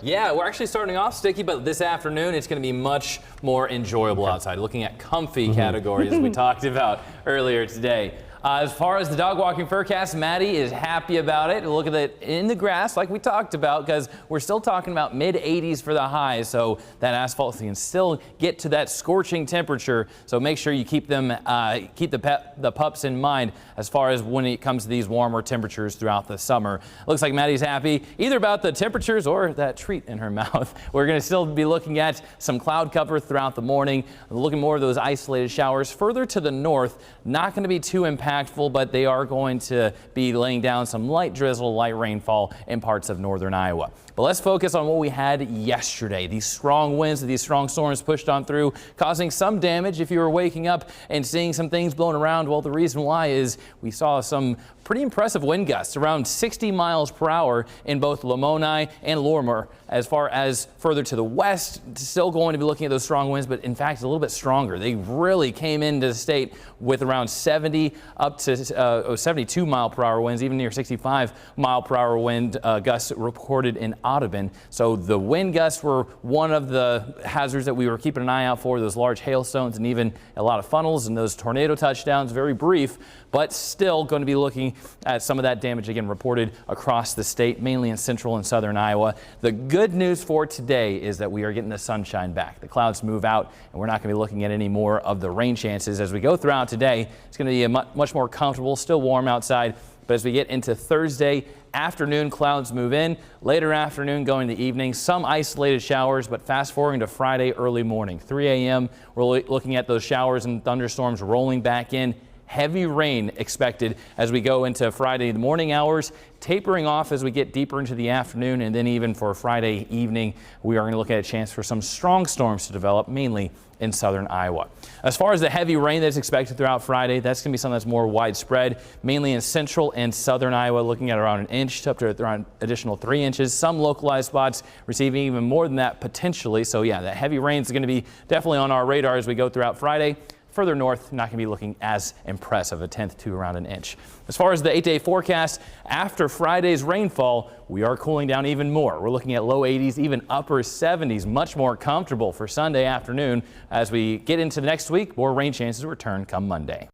Yeah, we're actually starting off sticky, but this afternoon it's going to be much more enjoyable outside. Looking at comfy categories we talked about earlier today. As far as the dog walking forecast, Maddie is happy about it. Look at it in the grass like we talked about, because we're still talking about mid 80s for the high, so that asphalt can still get to that scorching temperature. So make sure you keep them, keep the pups in mind as far as when it comes to these warmer temperatures throughout the summer. Looks like Maddie's happy either about the temperatures or that treat in her mouth. We're going to still be looking at some cloud cover throughout the morning, looking more of those isolated showers further to the north. Not going to be too impactful, but they are going to be laying down some light drizzle, light rainfall in parts of northern Iowa. But let's focus on what we had yesterday. These strong winds, these strong storms pushed on through, causing some damage. If you were waking up and seeing some things blowing around, well, the reason why is we saw some pretty impressive wind gusts, around 60 miles per hour in both Lamoni and Lorimer. As far as further to the west, still going to be looking at those strong winds, but in fact a little bit stronger. They really came into the state with around 70 up to 72 mile per hour winds, even near 65 mile per hour wind gusts recorded in Audubon. So the wind gusts were one of the hazards that we were keeping an eye out for, those large hailstones and even a lot of funnels and those tornado touchdowns. Very brief, but still going to be looking at some of that damage again reported across the state, mainly in central and southern Iowa. The good news for today is that we are getting the sunshine back. The clouds move out and we're not going to be looking at any more of the rain chances as we go throughout today. It's going to be much more comfortable, still warm outside, but as we get into Thursday afternoon, clouds move in. Later afternoon going to evening, some isolated showers, but fast forwarding to Friday early morning, 3 a.m. we're looking at those showers and thunderstorms rolling back in. Heavy rain expected as we go into Friday, the morning hours, tapering off as we get deeper into the afternoon, and then even for Friday evening, we are going to look at a chance for some strong storms to develop, mainly in southern Iowa. As far as the heavy rain that's expected throughout Friday, that's going to be something that's more widespread, mainly in central and southern Iowa, looking at around 1 inch up to around additional 3 inches. Some localized spots receiving even more than that potentially. So yeah, that heavy rain is going to be definitely on our radar as we go throughout Friday. Further north, not going to be looking as impressive, 1/10 to around 1 inch. As far as the 8-day forecast, after Friday's rainfall, we are cooling down even more. We're looking at low 80s, even upper 70s, much more comfortable for Sunday afternoon. As we get into next week, more rain chances return come Monday.